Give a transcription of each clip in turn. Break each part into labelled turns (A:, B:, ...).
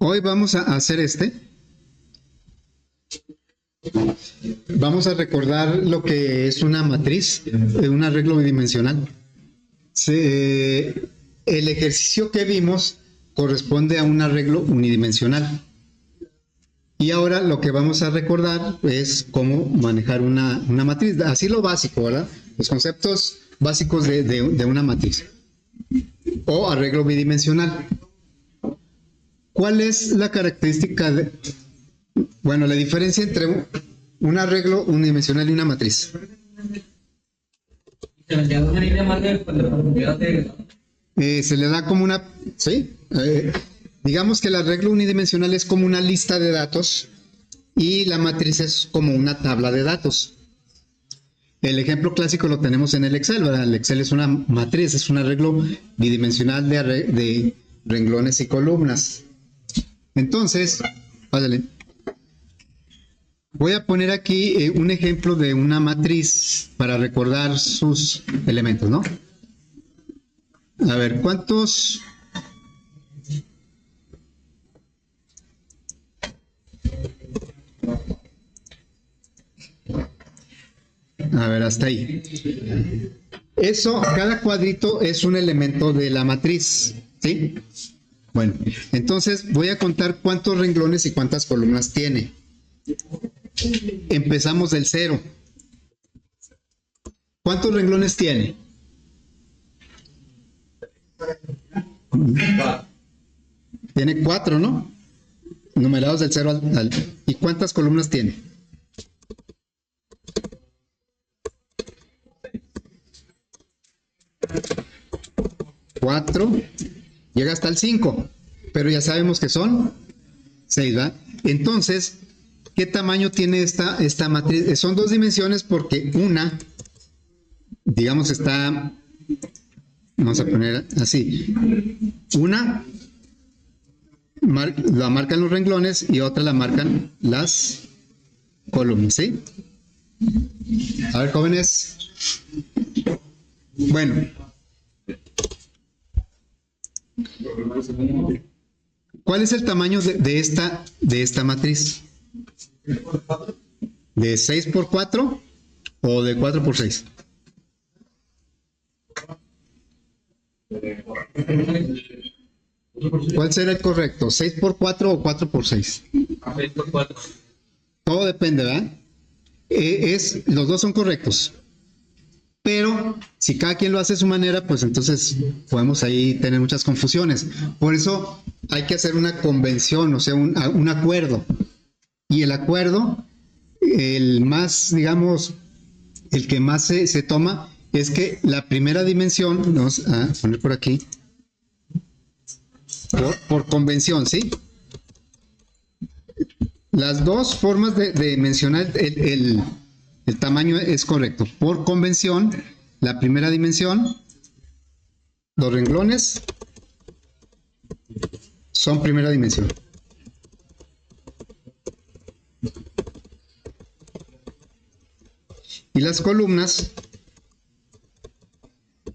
A: Hoy vamos a hacer Vamos a recordar lo que es una matriz, un arreglo bidimensional. El ejercicio que vimos corresponde a un arreglo unidimensional. Y ahora lo que vamos a recordar es cómo manejar una matriz. Así lo básico, ¿verdad? Los conceptos básicos de una matriz. O arreglo bidimensional. ¿Cuál es la característica bueno, la diferencia entre un arreglo unidimensional y una matriz? Se le da como una... ¿Sí? Digamos que el arreglo unidimensional es como una lista de datos y la matriz es como una tabla de datos. El ejemplo clásico lo tenemos en el Excel, ¿verdad? El Excel es una matriz, es un arreglo bidimensional de renglones y columnas. Entonces, pásale. Voy a poner aquí un ejemplo de una matriz para recordar sus elementos, ¿no? A ver, ¿cuántos? A ver, hasta ahí. Eso, cada cuadrito es un elemento de la matriz, ¿sí? Bueno, entonces voy a contar cuántos renglones y cuántas columnas tiene. Empezamos del 0. ¿Cuántos renglones tiene? Tiene 4, ¿no? Numerados del 0 al... ¿Y cuántas columnas tiene? 4. Llega hasta el 5. Pero ya sabemos que son 6, ¿verdad? Entonces, ¿qué tamaño tiene esta matriz? Son dos dimensiones porque una, digamos, está... Vamos a poner así. Una la marcan los renglones y otra la marcan las columnas, ¿sí? A ver, jóvenes. Bueno. ¿Cuál es el tamaño de esta matriz? ¿De 6 por 4 o de 4 por 6? ¿Cuál será el correcto? ¿6 por 4 o 4 por 6?
B: 6 por 4.
A: Todo depende, ¿verdad? Los dos son correctos. Pero si cada quien lo hace a su manera, pues entonces podemos ahí tener muchas confusiones. Por eso hay que hacer una convención, o sea, un acuerdo. Y el acuerdo, el más, digamos, el que más se toma es que la primera dimensión, vamos a poner por aquí, por convención, ¿sí? Las dos formas de mencionar el tamaño es correcto. Por convención, la primera dimensión, los renglones son primera dimensión. Y las columnas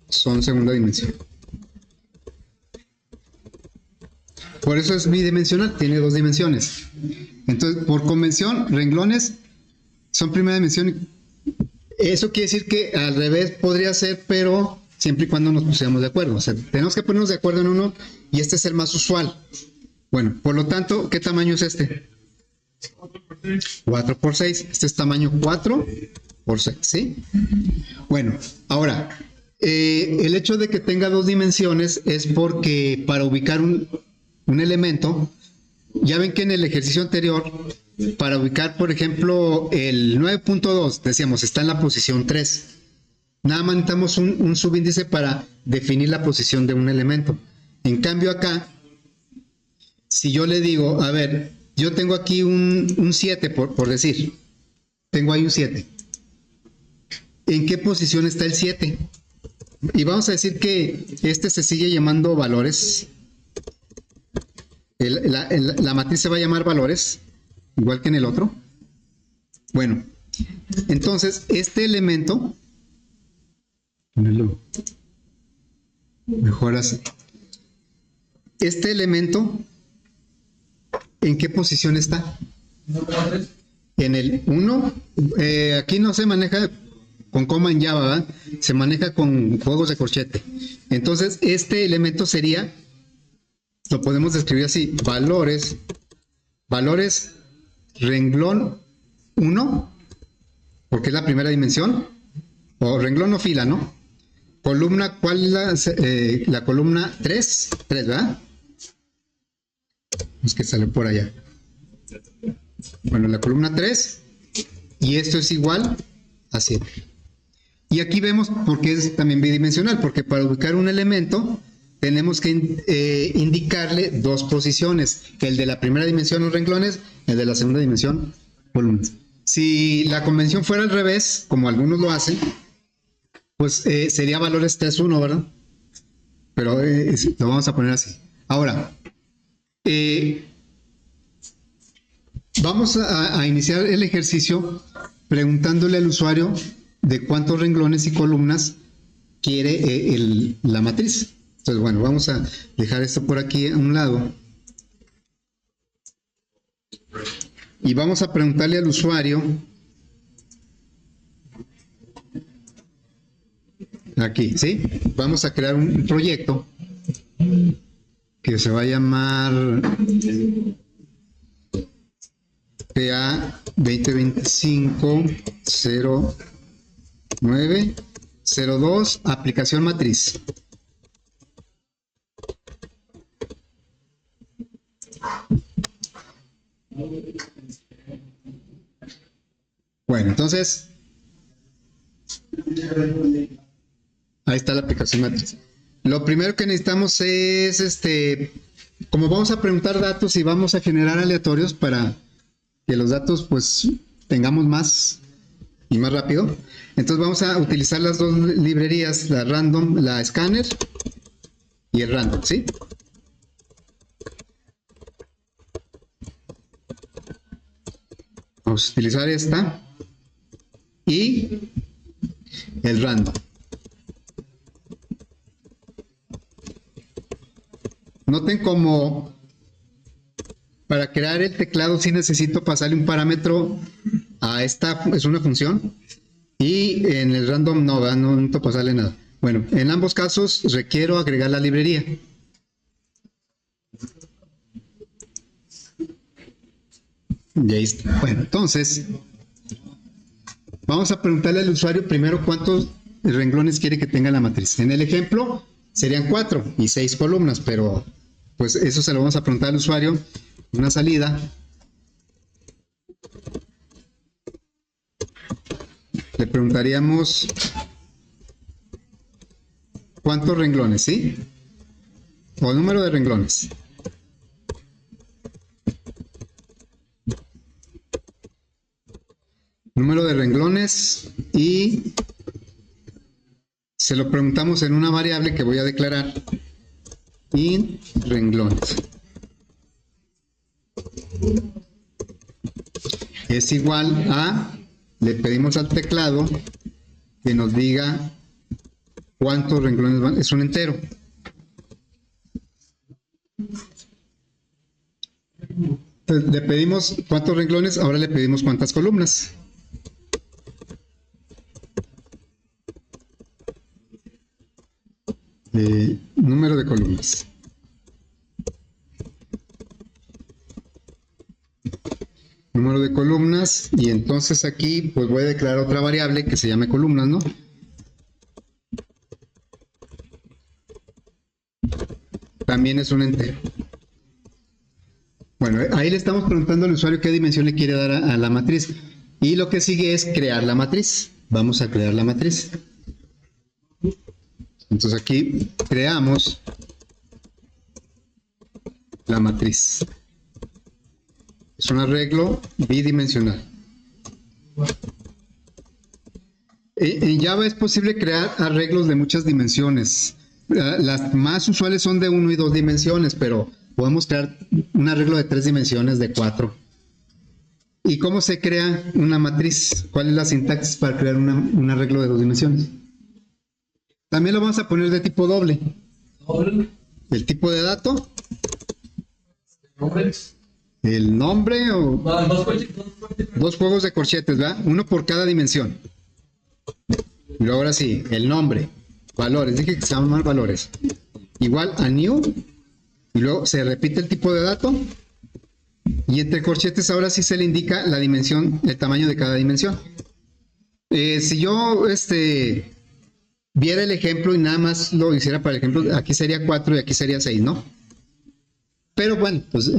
A: son segunda dimensión. Por eso es bidimensional, tiene dos dimensiones. Entonces, por convención, renglones son primera dimensión. Eso quiere decir que al revés podría ser, pero siempre y cuando nos pusiéramos de acuerdo. O sea, tenemos que ponernos de acuerdo en uno y este es el más usual. Bueno, por lo tanto, ¿qué tamaño es este? 4 por 6. Este es tamaño 4 por 6, ¿sí? Bueno, ahora, el hecho de que tenga dos dimensiones es porque para ubicar un elemento, ya ven que en el ejercicio anterior, para ubicar, por ejemplo, el 9.2, decíamos, está en la posición 3. Nada más necesitamos un subíndice para definir la posición de un elemento. En cambio acá, si yo le digo, a ver, yo tengo aquí un 7, por decir, tengo ahí un 7. ¿En qué posición está el 7? Y vamos a decir que este se sigue llamando valores. La matriz se va a llamar valores, igual que en el otro. Bueno, entonces este elemento, mejor así. Este elemento ¿En qué posición está? En el 1. Aquí no se maneja con coma en Java, ¿verdad? Se maneja con juegos de corchete. Entonces, este elemento sería, lo podemos describir así, valores renglón 1, porque es la primera dimensión, o renglón o fila, ¿no? Columna, ¿cuál es la columna 3? 3, ¿verdad? Es que sale por allá. Bueno, la columna 3, y esto es igual a 7. Y aquí vemos por qué es también bidimensional, porque para ubicar un elemento tenemos que indicarle dos posiciones, el de la primera dimensión los renglones, el de la segunda dimensión columnas. Si la convención fuera al revés, como algunos lo hacen, pues sería valores 3-1, ¿verdad? Pero lo vamos a poner así. Ahora, vamos a iniciar el ejercicio preguntándole al usuario de cuántos renglones y columnas quiere la matriz. Entonces, bueno, vamos a dejar esto por aquí a un lado. Y vamos a preguntarle al usuario, aquí, ¿sí? Vamos a crear un proyecto que se va a llamar PA 2025-09-02, aplicación matriz. Bueno, entonces, ahí está la aplicación matriz. Lo primero que necesitamos es, como vamos a preguntar datos y vamos a generar aleatorios para que los datos pues tengamos más y más rápido. Entonces vamos a utilizar las dos librerías, la random, la scanner y el random, ¿sí? Vamos a utilizar esta y el random. Noten como para crear el teclado sí necesito pasarle un parámetro a esta, es una función, y en el random no necesito pasarle nada. Bueno, en ambos casos requiero agregar la librería. Y ahí está. Bueno, entonces vamos a preguntarle al usuario primero cuántos renglones quiere que tenga la matriz. En el ejemplo serían 4 y 6 columnas, pero pues eso se lo vamos a preguntar al usuario. Una salida. Le preguntaríamos cuántos renglones, ¿sí? O el número de renglones. Número de renglones, y se lo preguntamos en una variable que voy a declarar, int renglones. Es igual a, le pedimos al teclado que nos diga cuántos renglones van, es un entero. Entonces, le pedimos cuántos renglones, ahora le pedimos cuántas columnas. Número de columnas. Número de columnas, y entonces aquí pues voy a declarar otra variable que se llame columnas, ¿no? También es un entero. Bueno, ahí le estamos preguntando al usuario qué dimensión le quiere dar a la matriz. Y lo que sigue es crear la matriz. Vamos a crear la matriz. Entonces aquí creamos la matriz. Es un arreglo bidimensional. En Java es posible crear arreglos de muchas dimensiones. Las más usuales son de 1 y 2 dimensiones, pero podemos crear un arreglo de 3 dimensiones, de 4. ¿Y cómo se crea una matriz? ¿Cuál es la sintaxis para crear un arreglo de 2 dimensiones? También lo vamos a poner de tipo doble. El tipo de dato el nombre o
B: No,
A: dos juegos de corchetes, ¿verdad? Uno por cada dimensión. Y luego ahora sí, el nombre, valores, dije que se llaman valores. Igual a new, y luego se repite el tipo de dato. Y entre corchetes ahora sí se le indica la dimensión, el tamaño de cada dimensión. Si yo viera el ejemplo y nada más lo hiciera para el ejemplo, aquí sería 4 y aquí sería 6, ¿no? Pero bueno, pues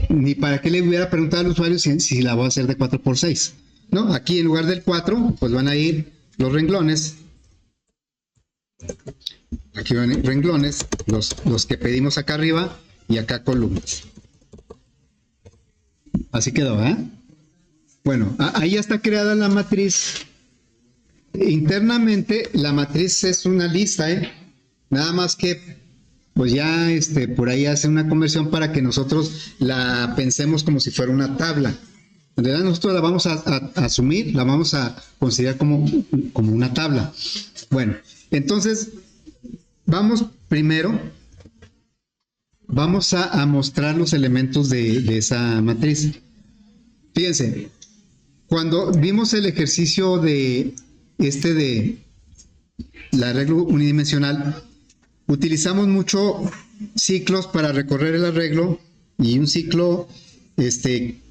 A: ni para qué le hubiera preguntado al usuario si la voy a hacer de 4 por 6, ¿no? Aquí en lugar del 4, pues van a ir los renglones. Aquí van a ir renglones, los que pedimos acá arriba y acá columnas. Así quedó, ¿eh? Bueno, ahí ya está creada la matriz. Internamente la matriz es una lista, ¿eh? Nada más que pues ya por ahí hace una conversión para que nosotros la pensemos como si fuera una tabla. En realidad nosotros la vamos a asumir, la vamos a considerar como una tabla. Bueno, entonces vamos primero, vamos a mostrar los elementos de esa matriz. Fíjense, cuando vimos el ejercicio de la regla unidimensional, utilizamos mucho ciclos para recorrer el arreglo y un ciclo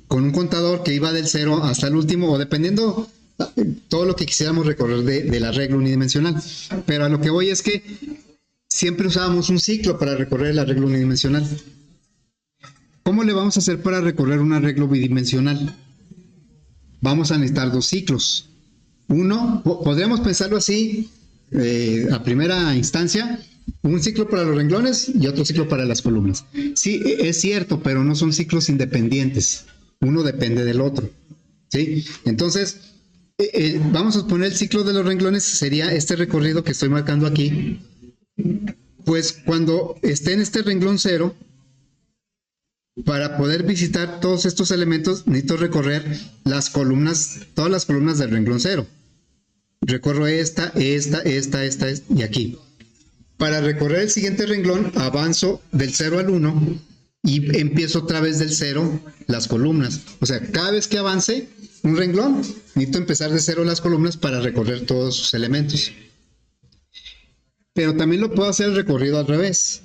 A: con un contador que iba del 0 hasta el último, o dependiendo todo lo que quisiéramos recorrer del arreglo unidimensional. Pero a lo que voy es que siempre usábamos un ciclo para recorrer el arreglo unidimensional. ¿Cómo le vamos a hacer para recorrer un arreglo bidimensional? Vamos a necesitar dos ciclos. Uno, podríamos pensarlo así a primera instancia, un ciclo para los renglones y otro ciclo para las columnas. Sí, es cierto, pero no son ciclos independientes. Uno depende del otro. ¿Sí? Entonces, vamos a poner el ciclo de los renglones, sería este recorrido que estoy marcando aquí. Pues cuando esté en este renglón 0, para poder visitar todos estos elementos, necesito recorrer las columnas, todas las columnas del renglón 0. Recorro esta y aquí. Para recorrer el siguiente renglón, avanzo del 0 al 1 y empiezo otra vez del 0 las columnas. O sea, cada vez que avance un renglón, necesito empezar de 0 las columnas para recorrer todos sus elementos. Pero también lo puedo hacer el recorrido al revés.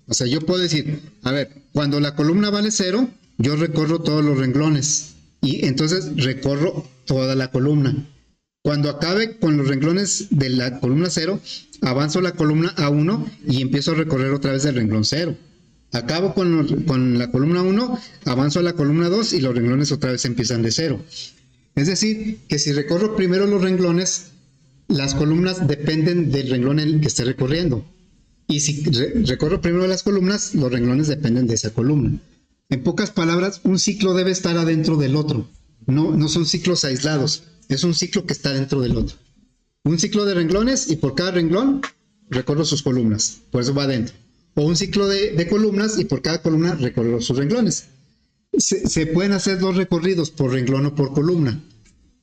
A: O sea, yo puedo decir, a ver, cuando la columna vale 0, yo recorro todos los renglones y entonces recorro toda la columna. Cuando acabe con los renglones de la columna 0, avanzo la columna A1 y empiezo a recorrer otra vez el renglón 0. Acabo con la columna 1, avanzo a la columna 2 y los renglones otra vez empiezan de 0. Es decir, que si recorro primero los renglones, las columnas dependen del renglón en el que esté recorriendo. Y si recorro primero las columnas, los renglones dependen de esa columna. En pocas palabras, un ciclo debe estar adentro del otro. No son ciclos aislados. Es un ciclo que está dentro del otro. Un ciclo de renglones y por cada renglón recorro sus columnas. Por eso va adentro. O un ciclo de columnas y por cada columna recorro sus renglones. Se pueden hacer dos recorridos por renglón o por columna.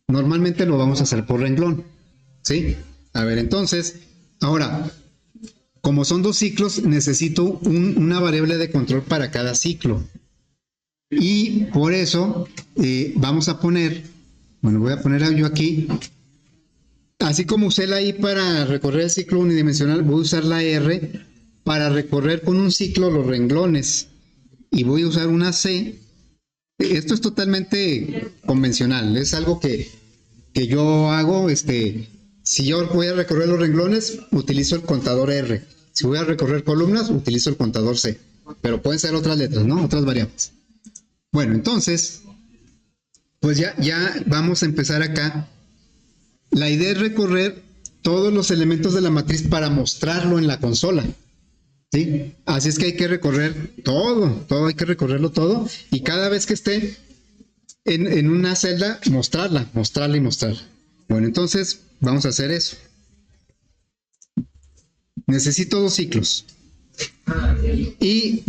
A: Normalmente lo vamos a hacer por renglón. ¿Sí? A ver, entonces, ahora, como son dos ciclos, necesito una variable de control para cada ciclo. Y por eso vamos a poner, bueno, voy a poner yo aquí, así como usé la I para recorrer el ciclo unidimensional, voy a usar la R para recorrer con un ciclo los renglones. Y voy a usar una C. Esto es totalmente convencional, es algo que yo hago, si yo voy a recorrer los renglones, utilizo el contador R. Si voy a recorrer columnas, utilizo el contador C. Pero pueden ser otras letras, ¿no? Otras variables. Bueno, entonces, pues ya vamos a empezar acá. La idea es recorrer todos los elementos de la matriz para mostrarlo en la consola. ¿Sí? Así es que hay que recorrer todo hay que recorrerlo todo. Y cada vez que esté en una celda, mostrarla. Bueno, entonces vamos a hacer eso. Necesito dos ciclos y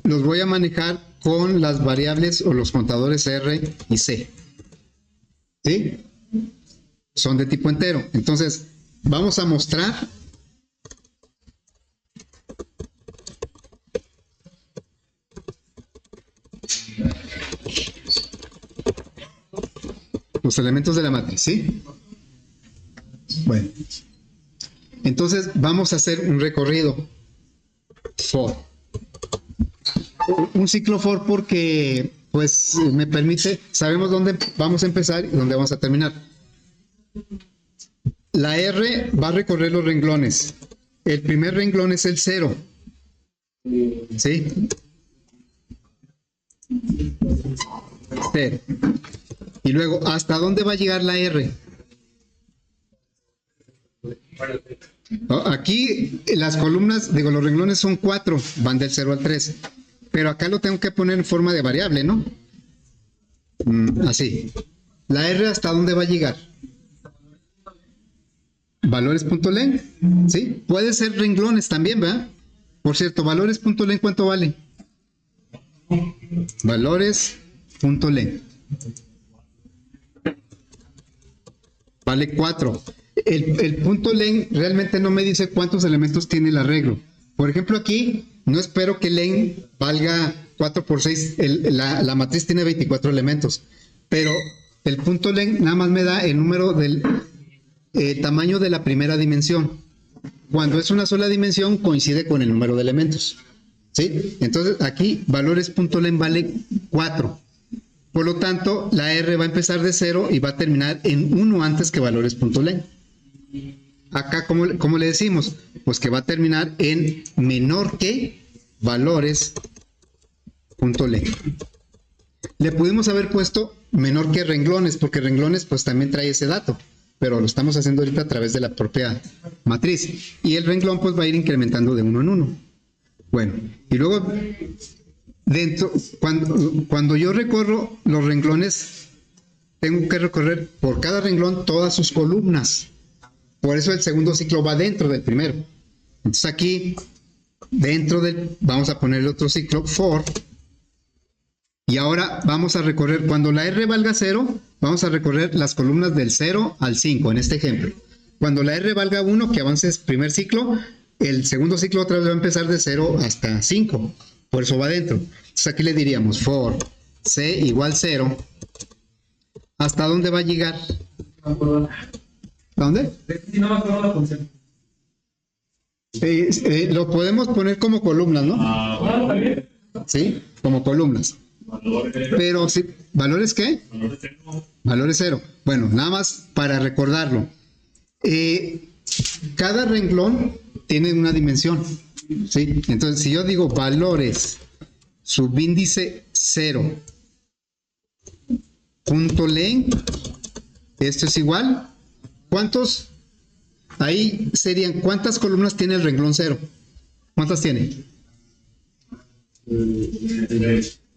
A: los voy a manejar con las variables o los contadores R y C. ¿Sí? Son de tipo entero. Entonces, vamos a mostrar los elementos de la matriz, ¿sí? Bueno, entonces vamos a hacer un recorrido for. Un ciclo for porque pues me permite, sabemos dónde vamos a empezar y dónde vamos a terminar. La R va a recorrer los renglones. El primer renglón es el 0. ¿Sí? 0. Y luego, ¿hasta dónde va a llegar la R? Aquí las columnas, digo, los renglones son 4, van del 0 al 3. Pero acá lo tengo que poner en forma de variable, ¿no? Así. ¿La R hasta dónde va a llegar? Valores.len, ¿sí? Puede ser renglones también, ¿verdad? Por cierto, valores.len, ¿cuánto vale? Valores.len. Vale 4. El punto len realmente no me dice cuántos elementos tiene el arreglo. Por ejemplo, aquí no espero que len valga 4 por 6. La matriz tiene 24 elementos. Pero el punto len nada más me da el número del tamaño de la primera dimensión. Cuando es una sola dimensión, coincide con el número de elementos. ¿Sí? Entonces, aquí valores.len vale 4. Por lo tanto, la R va a empezar de 0 y va a terminar en 1 antes que valores.len. Acá, ¿cómo le decimos? Pues que va a terminar en menor que valores.len. Le pudimos haber puesto menor que renglones, porque renglones pues también trae ese dato, pero lo estamos haciendo ahorita a través de la propia matriz. Y el renglón pues va a ir incrementando de 1 en 1. Bueno, y luego dentro, cuando yo recorro los renglones, tengo que recorrer por cada renglón todas sus columnas. Por eso el segundo ciclo va dentro del primero. Entonces aquí, vamos a poner el otro ciclo, for. Y ahora vamos a recorrer, cuando la R valga 0, vamos a recorrer las columnas del 0 al 5, en este ejemplo. Cuando la R valga 1, que avance el primer ciclo, el segundo ciclo otra vez va a empezar de 0 hasta 5. Por eso va adentro. Entonces aquí le diríamos for c igual 0. ¿Hasta dónde va a llegar? ¿Dónde? Lo podemos poner como columnas, ¿no? Sí, como columnas. Pero sí, ¿valores qué? Valores 0. Bueno, nada más para recordarlo. Cada renglón tiene una dimensión. ¿Sí? Entonces, si yo digo valores subíndice 0 punto len, esto es igual. ¿Cuántos? Ahí serían, ¿cuántas columnas tiene el renglón 0? ¿Cuántas tiene?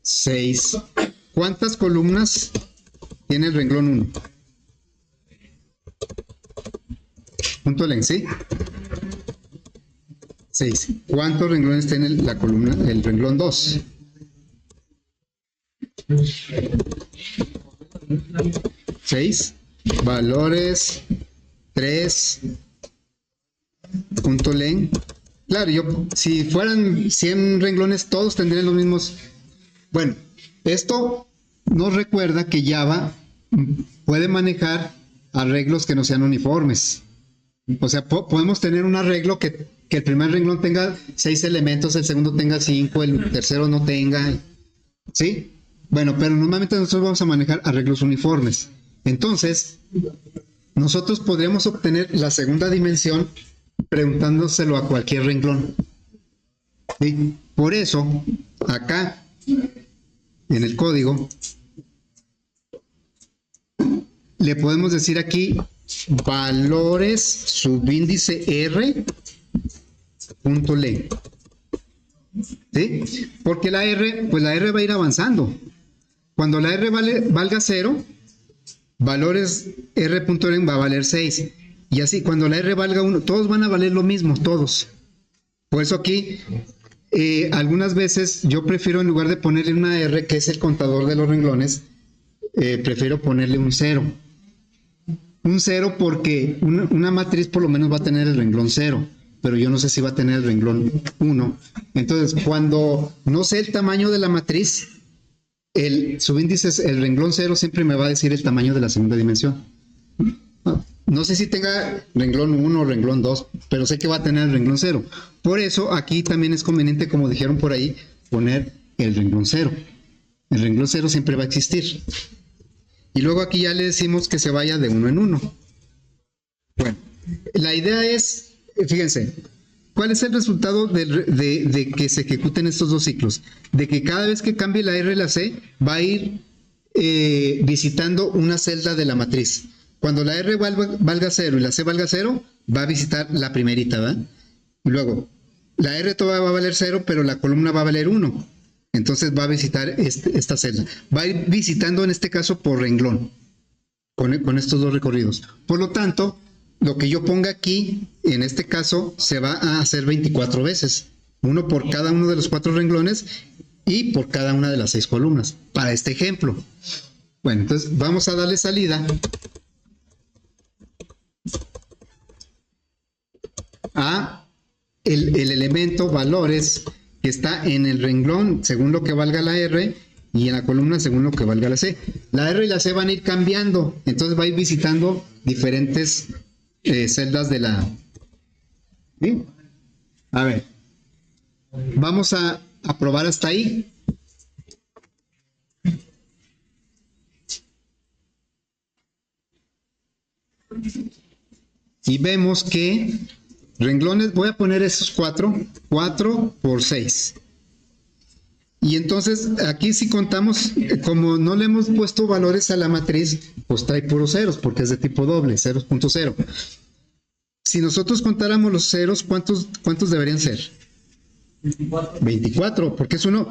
A: 6. ¿Cuántas columnas tiene el renglón 1? Punto len, ¿sí? 6. ¿Cuántos renglones tiene la columna, el renglón 2? 6. Valores 3 punto len. Claro, si fueran 100 renglones, todos tendrían los mismos. Bueno, esto nos recuerda que Java puede manejar arreglos que no sean uniformes. O sea, podemos tener un arreglo que el primer renglón tenga 6 elementos, el segundo tenga 5, el tercero no tenga. ¿Sí? Bueno, pero normalmente nosotros vamos a manejar arreglos uniformes. Entonces, nosotros podríamos obtener la segunda dimensión preguntándoselo a cualquier renglón. ¿Sí? Por eso, acá, en el código, le podemos decir aquí valores subíndice R punto len. ¿Sí? Porque la R, pues la R va a ir avanzando. Cuando la R valga 0, valores R.len va a valer 6. Y así, cuando la R valga 1, todos van a valer lo mismo, todos. Por eso aquí, algunas veces yo prefiero, en lugar de ponerle una R, que es el contador de los renglones, prefiero ponerle un 0. Un 0 porque una matriz por lo menos va a tener el renglón 0, pero yo no sé si va a tener el renglón 1. Entonces, cuando no sé el tamaño de la matriz, el subíndice, el renglón 0 siempre me va a decir el tamaño de la segunda dimensión. No sé si tenga renglón 1 o renglón 2, pero sé que va a tener el renglón 0. Por eso aquí también es conveniente, como dijeron por ahí, poner el renglón 0. El renglón 0 siempre va a existir. Y luego aquí ya le decimos que se vaya de 1 en 1. Bueno, la idea es, fíjense, ¿cuál es el resultado de que se ejecuten estos dos ciclos? De que cada vez que cambie la R y la C, va a ir visitando una celda de la matriz. Cuando la R valga 0 y la C valga 0, va a visitar la primerita, ¿verdad? Y luego, la R todavía va a valer 0, pero la columna va a valer 1. Entonces va a visitar esta celda. Va a ir visitando en este caso por renglón, con estos dos recorridos. Por lo tanto, lo que yo ponga aquí, en este caso, se va a hacer 24 veces. Uno por cada uno de los 4 renglones y por cada una de las 6 columnas, para este ejemplo. Bueno, entonces vamos a darle salida a el elemento valores que está en el renglón según lo que valga la R y en la columna según lo que valga la C. La R y la C van a ir cambiando, entonces va a ir visitando diferentes celdas de la... ¿Sí? A ver, vamos a probar hasta ahí. Y vemos que renglones, voy a poner esos 4 por 6. Y entonces aquí si contamos, como no le hemos puesto valores a la matriz, pues trae puros ceros, porque es de tipo doble, 0.0. Si nosotros contáramos los ceros, ¿cuántos deberían ser? 24, porque es uno,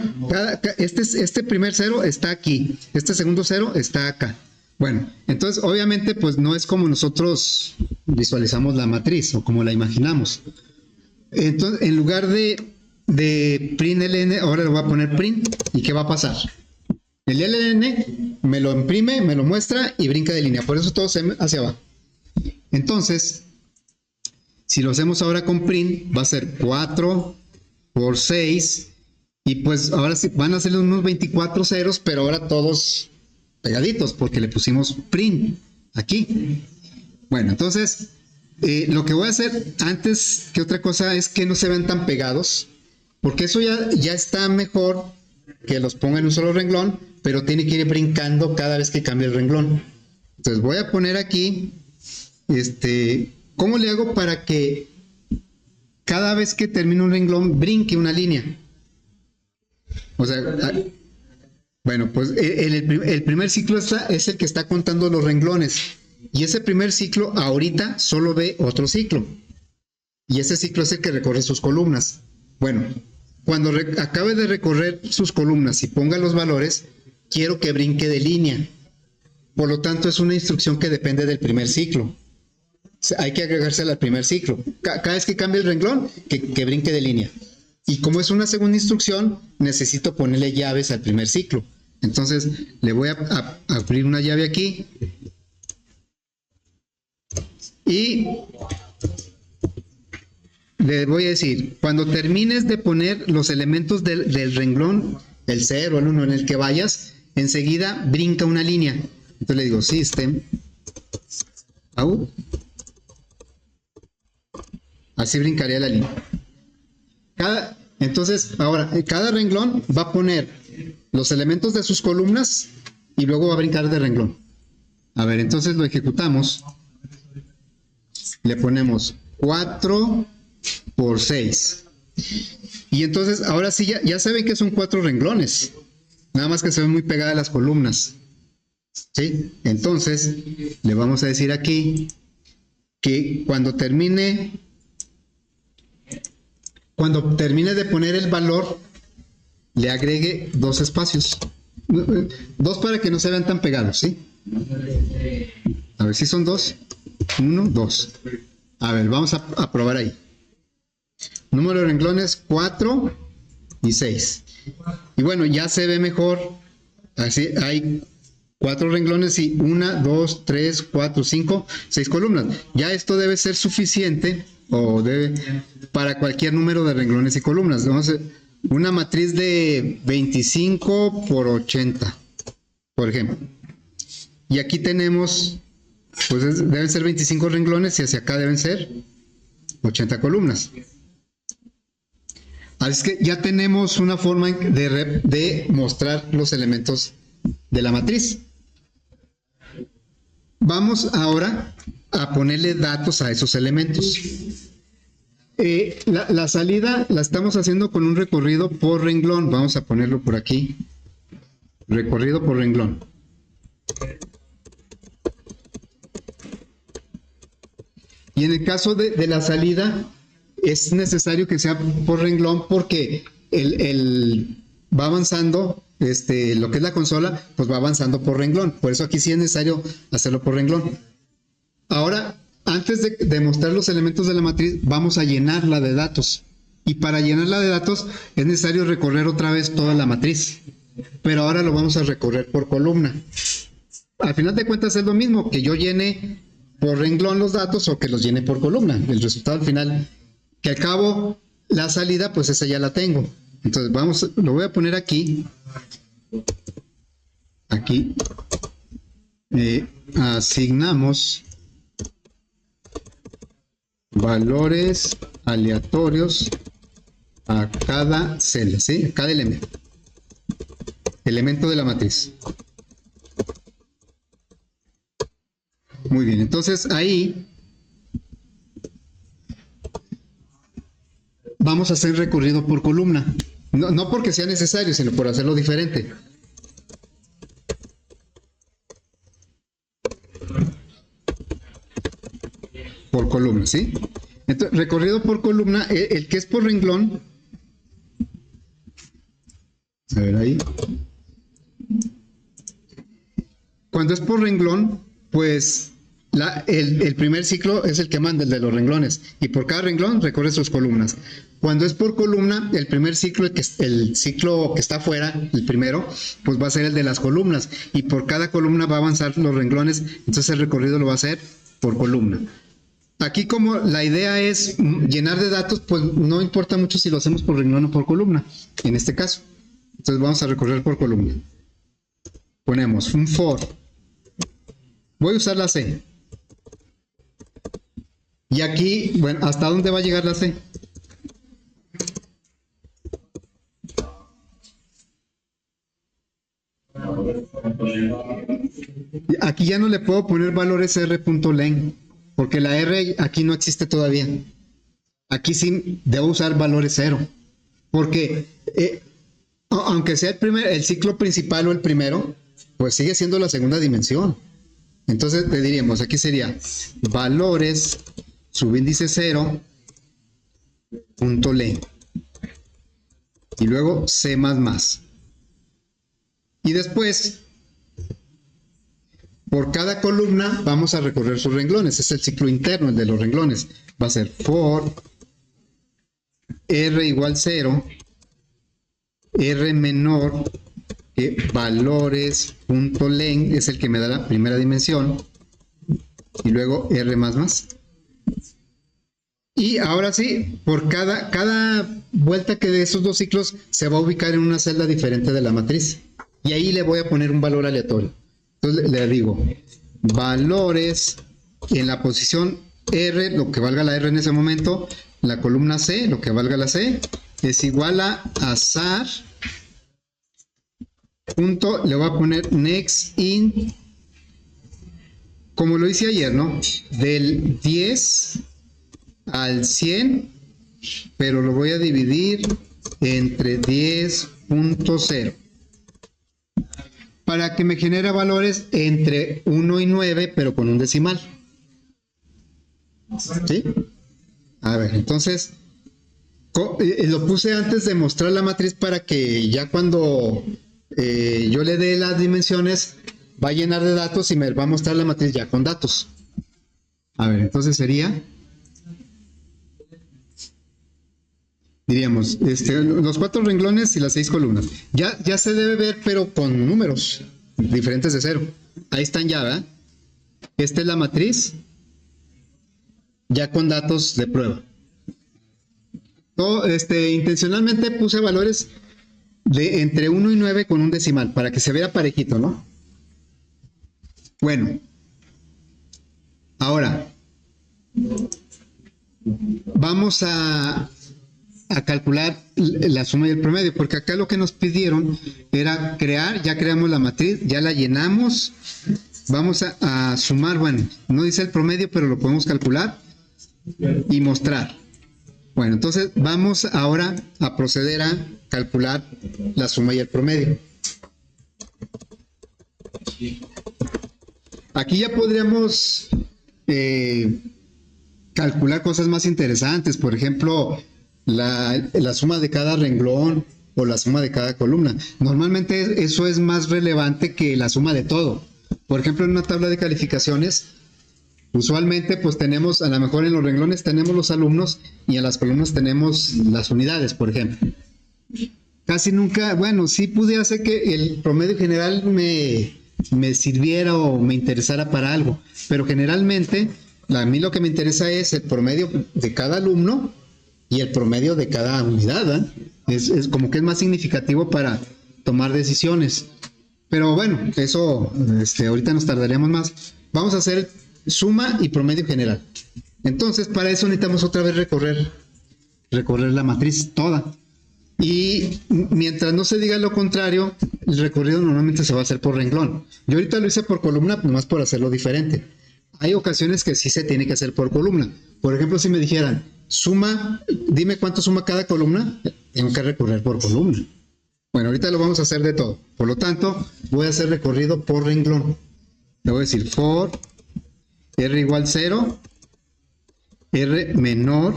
A: este primer cero está aquí, este segundo cero está acá. Bueno, entonces obviamente pues no es como nosotros visualizamos la matriz o como la imaginamos. Entonces en lugar de print ln, ahora le voy a poner print. ¿Y qué va a pasar? El ln me lo imprime, me lo muestra y brinca de línea, por eso todo se hacia abajo. Entonces, si lo hacemos ahora con print, va a ser 4 por 6 y pues ahora sí van a ser unos 24 ceros, pero ahora todos pegaditos porque le pusimos print aquí. Bueno, entonces lo que voy a hacer antes que otra cosa es que no se vean tan pegados, porque eso ya está mejor que los ponga en un solo renglón, pero tiene que ir brincando cada vez que cambie el renglón. Entonces voy a poner aquí, ¿cómo le hago para que cada vez que termine un renglón brinque una línea? O sea, bueno, pues el primer ciclo es el que está contando los renglones. Y ese primer ciclo ahorita solo ve otro ciclo. Y ese ciclo es el que recorre sus columnas. Bueno, cuando acabe de recorrer sus columnas y ponga los valores, quiero que brinque de línea. Por lo tanto, es una instrucción que depende del primer ciclo. Hay que agregársela al primer ciclo. Cada vez que cambie el renglón, que brinque de línea. Y como es una segunda instrucción, necesito ponerle llaves al primer ciclo. Entonces, le voy a abrir una llave aquí. Y le voy a decir, cuando termines de poner los elementos del renglón, el 0, el 1 en el que vayas, enseguida brinca una línea. Entonces le digo, system out. Así brincaría la línea. Entonces, ahora, cada renglón va a poner los elementos de sus columnas y luego va a brincar de renglón. A ver, entonces lo ejecutamos. Le ponemos 4 por 6. Y entonces, ahora sí, ya se ve que son 4 renglones. Nada más que se ven muy pegadas las columnas. ¿Sí? Entonces, le vamos a decir aquí que cuando termine de poner el valor, le agregue 2 espacios. 2 para que no se vean tan pegados, ¿sí? A ver si son 2. 1, 2. A ver, vamos a probar ahí. Número de renglones 4 y 6. Y bueno, ya se ve mejor. Así hay 4 renglones y 1, 2, 3, 4, 5, 6 columnas. Ya esto debe ser suficiente para cualquier número de renglones y columnas. una matriz de 25 por 80, por ejemplo. Y aquí tenemos, pues deben ser 25 renglones y hacia acá deben ser 80 columnas. Así es que ya tenemos una forma de mostrar los elementos de la matriz. Vamos ahora a ponerle datos a esos elementos. La salida la estamos haciendo con un recorrido por renglón. Vamos a ponerlo por aquí. Recorrido por renglón. Y en el caso de la salida, es necesario que sea por renglón porque va avanzando, lo que es la consola, pues va avanzando por renglón. Por eso aquí sí es necesario hacerlo por renglón. Ahora, antes de mostrar los elementos de la matriz, vamos a llenarla de datos. Y para llenarla de datos es necesario recorrer otra vez toda la matriz. Pero ahora lo vamos a recorrer por columna. Al final de cuentas es lo mismo que yo llene por renglón los datos o que los llene por columna. El resultado al final, que al cabo la salida, pues esa ya la tengo. Entonces lo voy a poner aquí. Aquí asignamos valores aleatorios a cada celda, ¿sí? A cada elemento de la matriz. Muy bien, entonces ahí vamos a hacer recorrido por columna. No porque sea necesario, sino por hacerlo diferente. Por columna, ¿sí? Entonces, recorrido por columna, el que es por renglón. A ver ahí. Cuando es por renglón, pues el primer ciclo es el que manda, el de los renglones. Y por cada renglón recorre sus columnas. Cuando es por columna, el primer ciclo, el ciclo que está afuera, el primero, pues va a ser el de las columnas. Y por cada columna va a avanzar los renglones. Entonces el recorrido lo va a hacer por columna. Aquí como la idea es llenar de datos, pues no importa mucho si lo hacemos por renglón o por columna, en este caso. Entonces vamos a recorrer por columna. Ponemos un for. Voy a usar la C. Y aquí, bueno, ¿hasta dónde va a llegar la C? Aquí ya no le puedo poner valores r.len, porque la R aquí no existe todavía. Aquí sí debo usar valores 0, porque aunque sea el ciclo principal o el primero, pues sigue siendo la segunda dimensión. Entonces le diríamos, aquí sería valores subíndice 0 punto len y luego C++. Y después, por cada columna vamos a recorrer sus renglones. Es el ciclo interno, el de los renglones. Va a ser for r igual 0, r menor que valores.len, es el que me da la primera dimensión, y luego r++. Y ahora sí, por cada vuelta que de esos dos ciclos se va a ubicar en una celda diferente de la matriz. Y ahí le voy a poner un valor aleatorio. Entonces le digo, valores en la posición R, lo que valga la R en ese momento, la columna C, lo que valga la C, es igual a azar, punto, le voy a poner next in, como lo hice ayer, ¿no? Del 10 al 100, pero lo voy a dividir entre 10.0. Para que me genere valores entre 1 y 9, pero con un decimal. ¿Sí? A ver, entonces, lo puse antes de mostrar la matriz para que ya cuando yo le dé las dimensiones, va a llenar de datos y me va a mostrar la matriz ya con datos. A ver, entonces sería, diríamos, los 4 renglones y las 6 columnas. Ya se debe ver, pero con números diferentes de 0. Ahí están ya, ¿verdad? Esta es la matriz, ya con datos de prueba. Intencionalmente puse valores de entre 1 y 9 con un decimal para que se vea parejito, ¿no? Bueno, ahora vamos a calcular la suma y el promedio, porque acá lo que nos pidieron era crear, ya creamos la matriz, ya la llenamos, vamos a sumar, bueno, no dice el promedio, pero lo podemos calcular y mostrar. Bueno, entonces vamos ahora a proceder a calcular la suma y el promedio. Aquí ya podríamos calcular cosas más interesantes, por ejemplo, la suma de cada renglón o la suma de cada columna. Normalmente eso es más relevante que la suma de todo. Por ejemplo, en una tabla de calificaciones, usualmente pues tenemos, a lo mejor en los renglones tenemos los alumnos y en las columnas tenemos las unidades, por ejemplo. Casi nunca, bueno, sí pude hacer que el promedio general me sirviera o me interesara para algo, pero generalmente a mí lo que me interesa es el promedio de cada alumno y el promedio de cada unidad, ¿eh? Es como que es más significativo para tomar decisiones. Pero bueno, eso ahorita nos tardaríamos más. Vamos a hacer suma y promedio general. Entonces, para eso necesitamos otra vez recorrer la matriz toda. Y mientras no se diga lo contrario, el recorrido normalmente se va a hacer por renglón. Yo ahorita lo hice por columna, nomás por hacerlo diferente. Hay ocasiones que sí se tiene que hacer por columna. Por ejemplo, si me dijeran, suma, dime cuánto suma cada columna, tengo que recorrer por columna. Bueno, ahorita lo vamos a hacer de todo. Por lo tanto, voy a hacer recorrido por renglón. Le voy a decir for r igual 0, r menor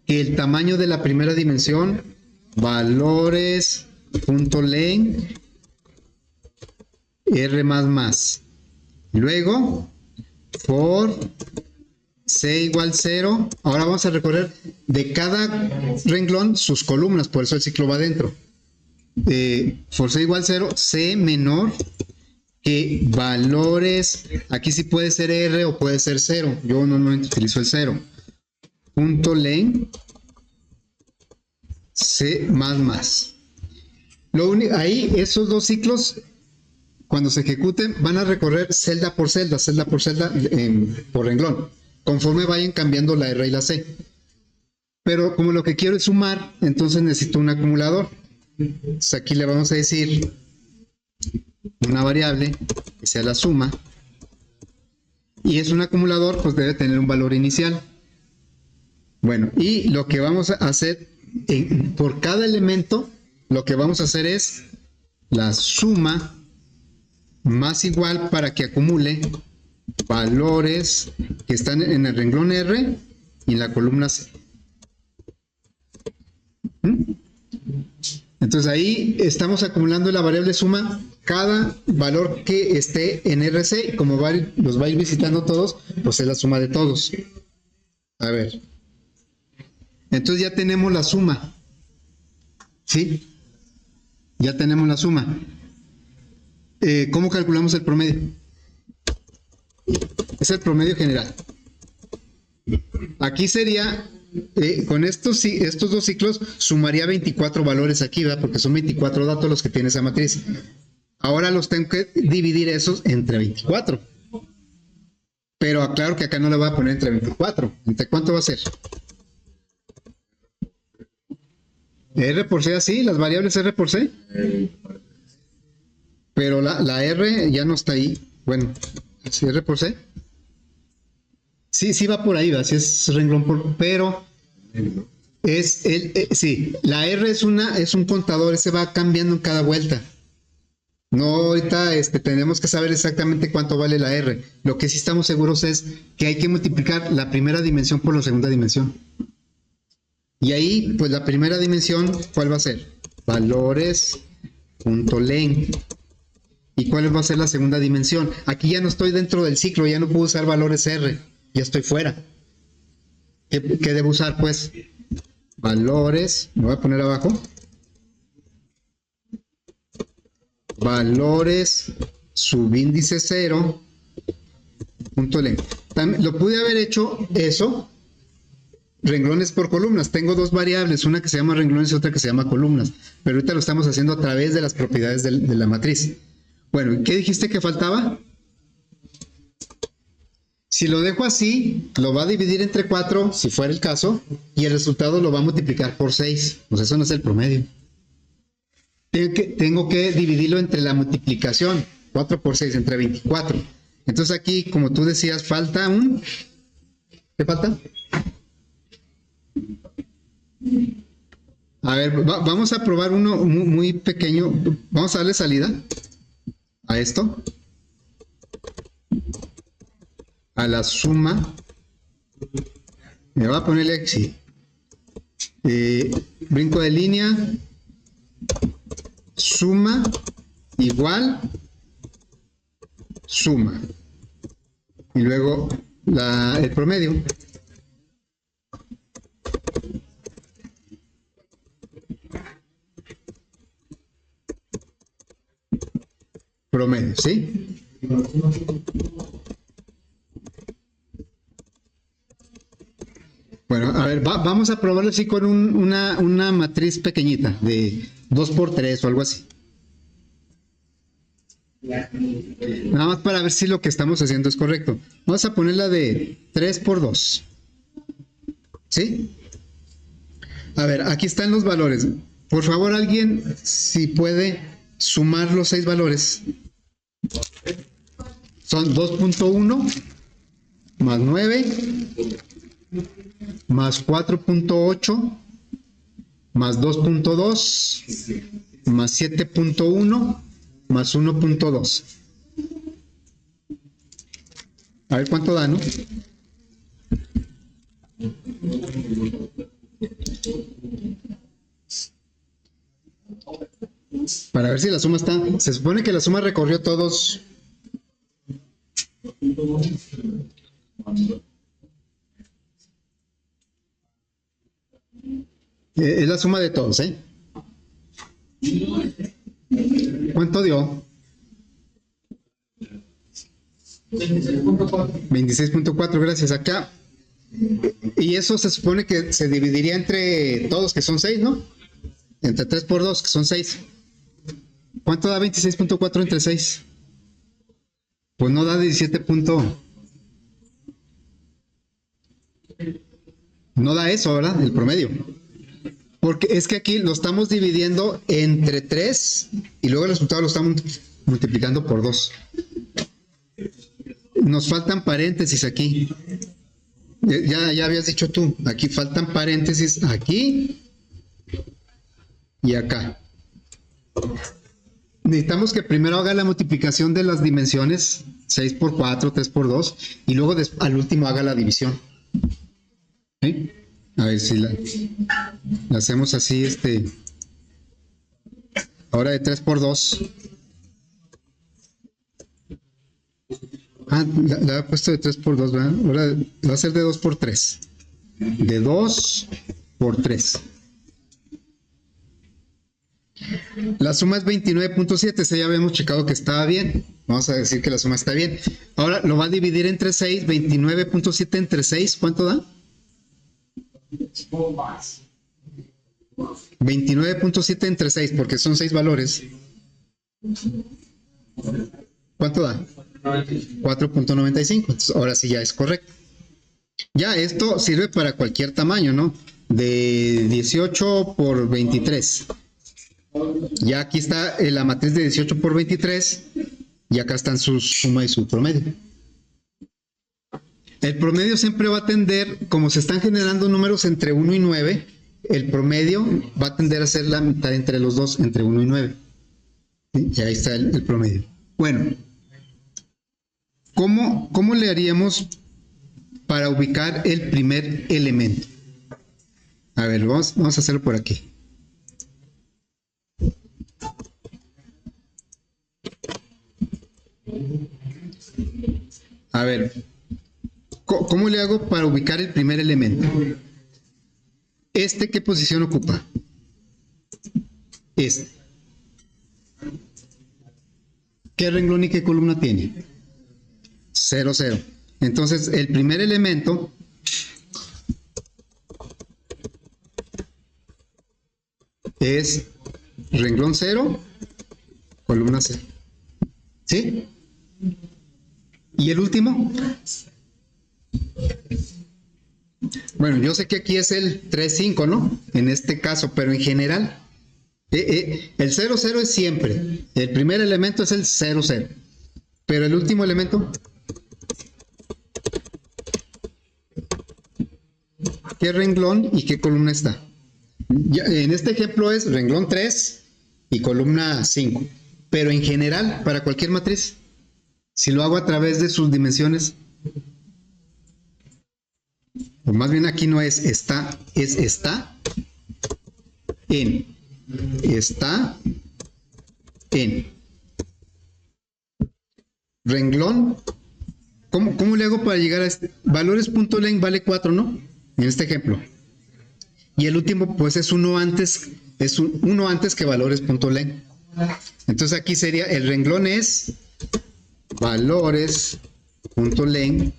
A: que el tamaño de la primera dimensión, valores.len r más. Luego, for c igual 0. Ahora vamos a recorrer de cada renglón sus columnas, por eso el ciclo va adentro. For c igual 0, c menor que valores, aquí sí puede ser r o puede ser 0. Yo normalmente utilizo el 0. Punto len c más. Ahí esos dos ciclos, cuando se ejecuten, van a recorrer celda por celda por renglón, conforme vayan cambiando la R y la C. Pero como lo que quiero es sumar, entonces necesito un acumulador. Entonces aquí le vamos a decir una variable que sea la suma. Y es un acumulador, pues debe tener un valor inicial. Bueno, y lo que vamos a hacer, por cada elemento, lo que vamos a hacer es la suma más igual para que acumule valores que están en el renglón R y en la columna C. Entonces ahí estamos acumulando la variable suma, cada valor que esté en RC, como los va a ir visitando todos, pues es la suma de todos. A ver. Entonces ya tenemos la suma. ¿Sí? Ya tenemos la suma. ¿Cómo calculamos el promedio? Es el promedio general. Aquí sería, con estos dos ciclos, sumaría 24 valores aquí, ¿verdad? Porque son 24 datos los que tiene esa matriz. Ahora los tengo que dividir esos entre 24. Pero aclaro que acá no le voy a poner entre 24. ¿Entre cuánto va a ser? R por C así, las variables R por C. Pero la R ya no está ahí. Bueno, ¿sí R por C? Sí va por ahí, así es renglón por, pero sí, la R es un contador, ese va cambiando en cada vuelta. No, ahorita tenemos que saber exactamente cuánto vale la R. Lo que sí estamos seguros es que hay que multiplicar la primera dimensión por la segunda dimensión. Y ahí, pues la primera dimensión, ¿cuál va a ser? Valores.len. ¿Y cuál va a ser la segunda dimensión? Aquí ya no estoy dentro del ciclo, ya no puedo usar valores R, ya estoy fuera. ¿Qué debo usar? Pues valores, me voy a poner abajo. Valores subíndice 0.len. Lo pude haber hecho eso, renglones por columnas. Tengo dos variables, una que se llama renglones y otra que se llama columnas. Pero ahorita lo estamos haciendo a través de las propiedades de la matriz. Bueno, ¿qué dijiste que faltaba? Si lo dejo así, lo va a dividir entre 4, si fuera el caso, y el resultado lo va a multiplicar por 6. Pues eso no es el promedio. Tengo que dividirlo entre la multiplicación. 4 por 6, entre 24. Entonces aquí, como tú decías, falta un... ¿Qué falta? A ver, vamos a probar uno muy pequeño. Vamos a darle salida a esto. A la suma. Me va a ponerle aquí. Brinco de línea. Suma igual. Suma. Y luego el promedio. Promedio, ¿sí? Bueno, a ver, vamos a probarlo así con una matriz pequeñita de 2 por 3 o algo así. Nada más para ver si lo que estamos haciendo es correcto. Vamos a ponerla de 3 por 2. ¿Sí? A ver, aquí están los valores. Por favor, alguien, si puede sumar los 6 valores. Son 2.1 más 9 más 4.8 más 2.2 más 7.1 más 1.2. A ver cuánto da, ¿no? Para ver si la suma está... Se supone que la suma recorrió todos... Es la suma de todos, ¿eh? ¿Cuánto dio? 26.4, gracias. Acá. Y eso se supone que se dividiría entre todos, que son 6, ¿no? Entre 3 por 2, que son 6. ¿Cuánto da 26.4 entre 6? Pues no da 17. No da eso, ¿verdad? El promedio. Porque es que aquí lo estamos dividiendo entre 3 y luego el resultado lo estamos multiplicando por 2. Nos faltan paréntesis aquí. Ya habías dicho tú, aquí faltan paréntesis aquí y acá. Necesitamos que primero haga la multiplicación de las dimensiones, 6 por 4, 3 por 2, y luego al último haga la división. ¿Sí? A ver si la hacemos así, ahora de 3 por 2. La he puesto de 3 por 2, ¿verdad? Ahora va a ser de 2 por 3. De 2 por 3. La suma es 29.7, esa ya habíamos checado que estaba bien. Vamos a decir que la suma está bien. Ahora lo va a dividir entre 6, 29.7 entre 6, ¿cuánto da? 29.7 entre 6, porque son 6 valores. ¿Cuánto da? 4.95. Entonces, ahora sí ya es correcto. Ya esto sirve para cualquier tamaño, ¿no? De 18 por 23. Ya aquí está la matriz de 18 por 23 y acá están su suma y su promedio. El promedio siempre va a tender, como se están generando números entre 1 y 9, el promedio va a tender a ser la mitad entre los dos, entre 1 y 9. Y ahí está el promedio. Bueno, ¿cómo le haríamos para ubicar el primer elemento? A ver, vamos a hacerlo por aquí. A ver, ¿cómo le hago para ubicar el primer elemento? ¿Qué posición ocupa? ¿Qué renglón y qué columna tiene? 0, 0. Entonces, el primer elemento es renglón 0, columna 0. ¿Sí? ¿Y el último? Bueno, yo sé que aquí es el 3, 5, ¿no? En este caso, pero en general, el 0, 0 es siempre. El primer elemento es el 0, 0. Pero el último elemento, ¿qué renglón y qué columna está? Ya, en este ejemplo es renglón 3 y columna 5. Pero en general, para cualquier matriz, si lo hago a través de sus dimensiones, o más bien aquí no es está, es está en. Está en. Renglón. ¿Cómo le hago para llegar a este? Valores.len vale 4, ¿no? En este ejemplo. Y el último, pues es uno antes que valores.len. Entonces aquí sería, el renglón es valores.len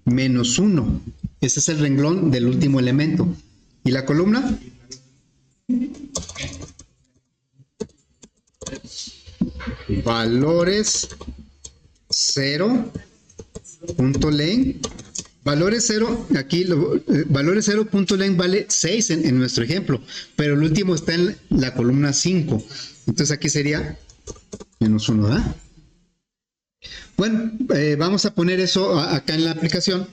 A: menos 1. Ese es el renglón del último elemento. ¿Y la columna? Valores 0.len. Valores 0, aquí valores 0.len vale 6 en nuestro ejemplo, pero el último está en la columna 5. Entonces aquí sería menos 1, ¿verdad? Bueno, vamos a poner eso acá en la aplicación.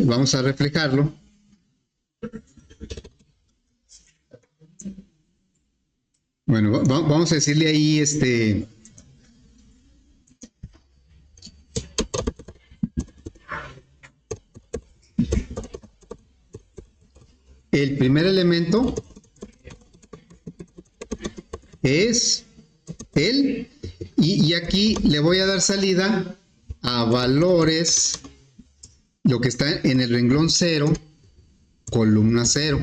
A: Vamos a reflejarlo. Bueno, vamos a decirle ahí el primer elemento es el, y aquí le voy a dar salida a valores, lo que está en el renglón 0, columna 0.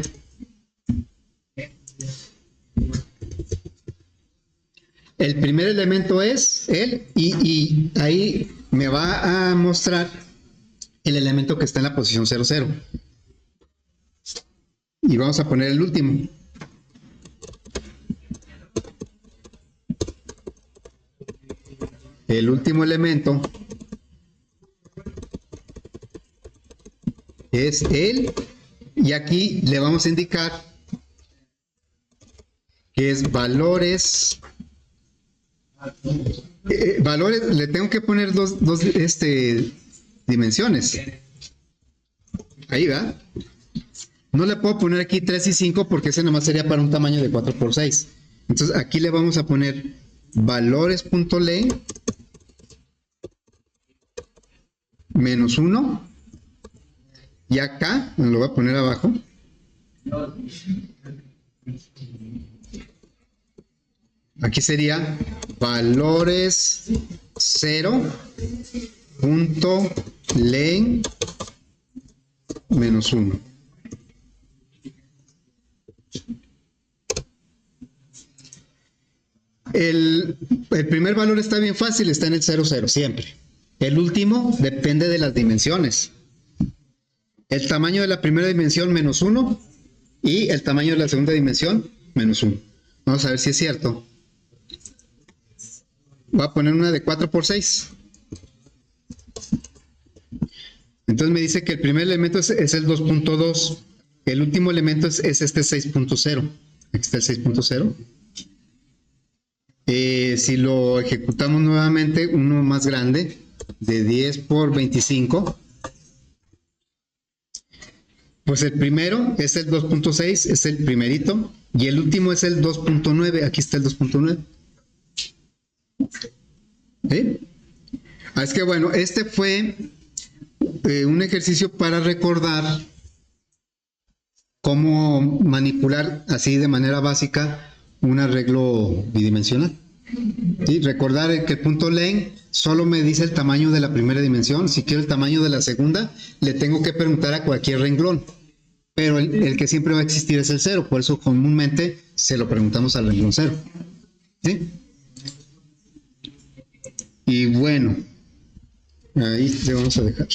A: El primer elemento es el, y ahí me va a mostrar el elemento que está en la posición 0, 0. Y vamos a poner el último. El último elemento es el, y aquí le vamos a indicar que es valores. Valores, le tengo que poner dos dimensiones. Ahí va. No le puedo poner aquí 3 y 5 porque ese nomás sería para un tamaño de 4 por 6. Entonces aquí le vamos a poner valores.len menos 1. Y acá, me lo voy a poner abajo. Aquí sería valores 0.len menos 1. El primer valor está bien fácil, está en el 0, 0, siempre. El último depende de las dimensiones. El tamaño de la primera dimensión menos 1 y el tamaño de la segunda dimensión menos 1. Vamos a ver si es cierto. Voy a poner una de 4 por 6. Entonces me dice que el primer elemento es el 2.2. El último elemento es este 6.0. Aquí está el 6.0. Si lo ejecutamos nuevamente, uno más grande, de 10 por 25. Pues el primero es el 2.6, es el primerito. Y el último es el 2.9. Aquí está el 2.9. ¿Sí? Es que bueno, este fue un ejercicio para recordar cómo manipular así de manera básica un arreglo bidimensional. ¿Sí? Recordar que el punto len solo me dice el tamaño de la primera dimensión. Si quiero el tamaño de la segunda, le tengo que preguntar a cualquier renglón. Pero el que siempre va a existir es el 0. Por eso comúnmente se lo preguntamos al renglón 0. ¿Sí? Y bueno, ahí le vamos a dejar.